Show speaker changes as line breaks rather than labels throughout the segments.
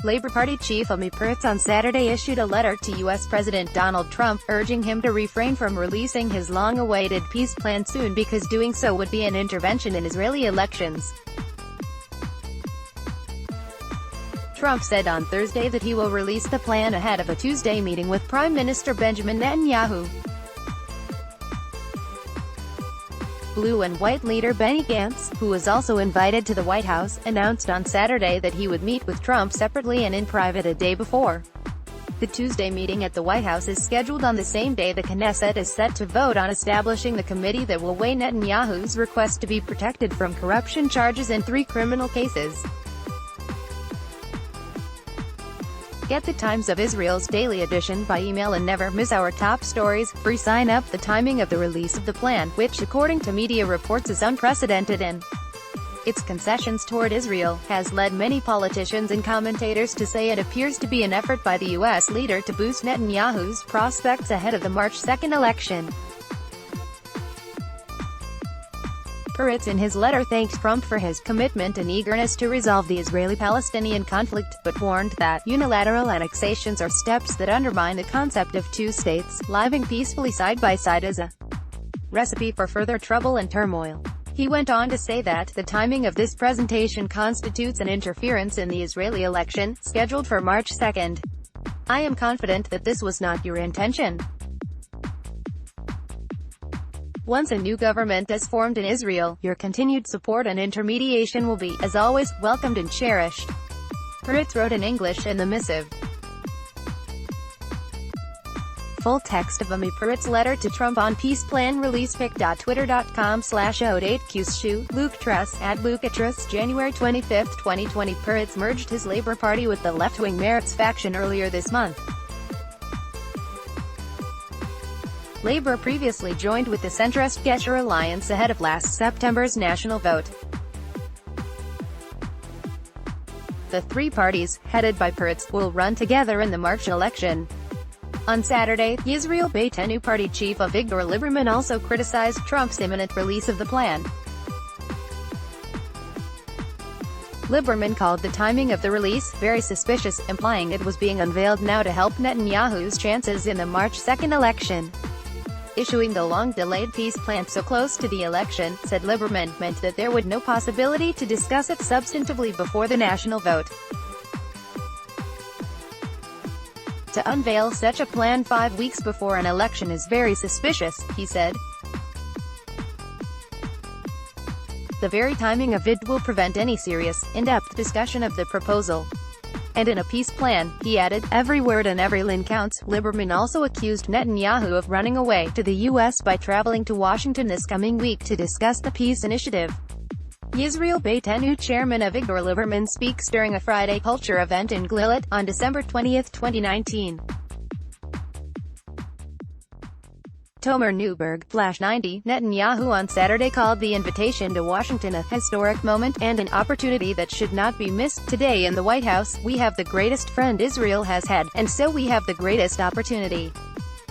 Labor Party chief Amir Peretz on Saturday issued a letter to U.S. President Donald Trump, urging him to refrain from releasing his long-awaited peace plan soon because doing so would be an intervention in Israeli elections. Trump said on Thursday that he will release the plan ahead of a Tuesday meeting with Prime Minister Benjamin Netanyahu. Blue and white leader Benny Gantz, who was also invited to the White House, announced on Saturday that he would meet with Trump separately and in private a day before. The Tuesday meeting at the White House is scheduled on the same day the Knesset is set to vote on establishing the committee that will weigh Netanyahu's request to be protected from corruption charges in 3 criminal cases. Get the Times of Israel's daily edition by email and never miss our top stories. Free sign up. The timing of the release of the plan, which according to media reports is unprecedented in its concessions toward Israel, has led many politicians and commentators to say it appears to be an effort by the U.S. leader to boost Netanyahu's prospects ahead of the March 2 election. Peretz in his letter thanked Trump for his commitment and eagerness to resolve the Israeli-Palestinian conflict, but warned that unilateral annexations are steps that undermine the concept of 2 states, living peacefully side by side as a recipe for further trouble and turmoil. He went on to say that the timing of this presentation constitutes an interference in the Israeli election, scheduled for March 2. I am confident that this was not your intention. Once a new government is formed in Israel, your continued support and intermediation will be, as always, welcomed and cherished. Peretz wrote in English in the missive. Full text of Amir Peretz's letter to Trump on peace plan release pic.twitter.com/08qshu, Luke Truss, @LukeTruss, January 25, 2020. Peretz merged his Labor Party with the left-wing Meretz faction earlier this month. Labor previously joined with the centrist Gesher alliance ahead of last September's national vote. The 3 parties, headed by Peretz, will run together in the March election. On Saturday, Yisrael Beitenu party chief Avigdor Lieberman also criticized Trump's imminent release of the plan. Lieberman called the timing of the release very suspicious, implying it was being unveiled now to help Netanyahu's chances in the March 2 election. Issuing the long-delayed peace plan so close to the election, said Lieberman, meant that there would no possibility to discuss it substantively before the national vote. To unveil such a plan 5 weeks before an election is very suspicious, he said. The very timing of it will prevent any serious, in-depth discussion of the proposal. And in a peace plan, he added, every word and every line counts. Lieberman also accused Netanyahu of running away to the U.S. by traveling to Washington this coming week to discuss the peace initiative. Yisrael Beitenu chairman Avigdor Lieberman speaks during a Friday culture event in Glilit, on December 20, 2019. Tomer Newberg, Flash 90, Netanyahu on Saturday called the invitation to Washington a historic moment, and an opportunity that should not be missed. Today in the White House, we have the greatest friend Israel has had, and so we have the greatest opportunity.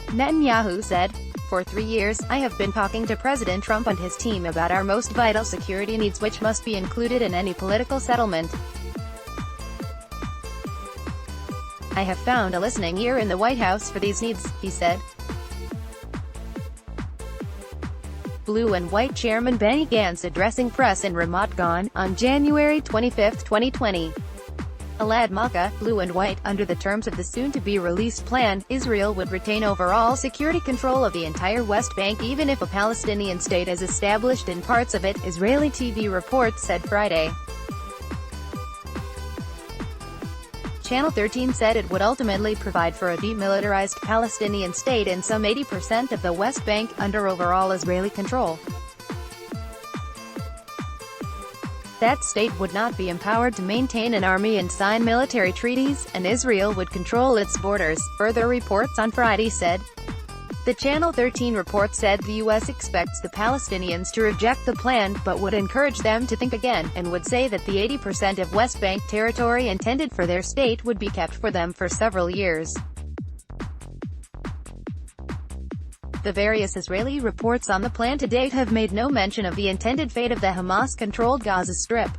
Netanyahu said. For 3 years, I have been talking to President Trump and his team about our most vital security needs which must be included in any political settlement. I have found a listening ear in the White House for these needs, he said. Blue and white chairman Benny Gantz addressing press in Ramat Gan, on January 25, 2020. Alad Malka, blue and white, under the terms of the soon-to-be-released plan, Israel would retain overall security control of the entire West Bank even if a Palestinian state is established in parts of it, Israeli TV reports said Friday. Channel 13 said it would ultimately provide for a demilitarized Palestinian state in some 80% of the West Bank, under overall Israeli control. That state would not be empowered to maintain an army and sign military treaties, and Israel would control its borders, further reports on Friday said. The Channel 13 report said the U.S. expects the Palestinians to reject the plan, but would encourage them to think again, and would say that the 80% of West Bank territory intended for their state would be kept for them for several years. The various Israeli reports on the plan to date have made no mention of the intended fate of the Hamas-controlled Gaza Strip.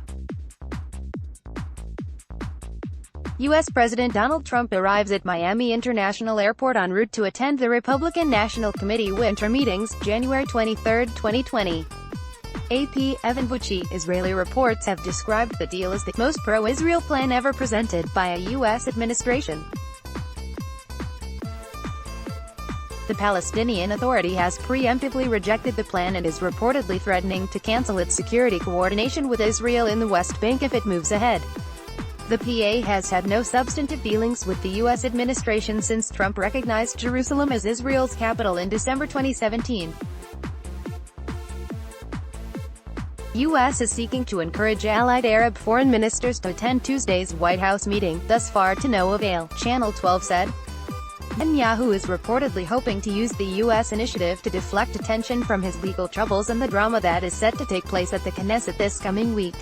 U.S. President Donald Trump arrives at Miami International Airport en route to attend the Republican National Committee winter meetings, January 23, 2020. AP, Evan Vucci, Israeli reports have described the deal as the most pro-Israel plan ever presented by a U.S. administration. The Palestinian Authority has preemptively rejected the plan and is reportedly threatening to cancel its security coordination with Israel in the West Bank if it moves ahead. The PA has had no substantive dealings with the U.S. administration since Trump recognized Jerusalem as Israel's capital in December 2017. U.S. is seeking to encourage allied Arab foreign ministers to attend Tuesday's White House meeting, thus far to no avail, Channel 12 said. Netanyahu is reportedly hoping to use the U.S. initiative to deflect attention from his legal troubles and the drama that is set to take place at the Knesset this coming week.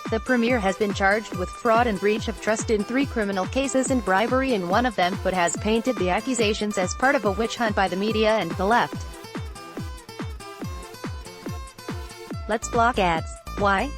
The premier has been charged with fraud and breach of trust in 3 criminal cases and bribery in one of them, but has painted the accusations as part of a witch hunt by the media and the left. Let's block ads. Why?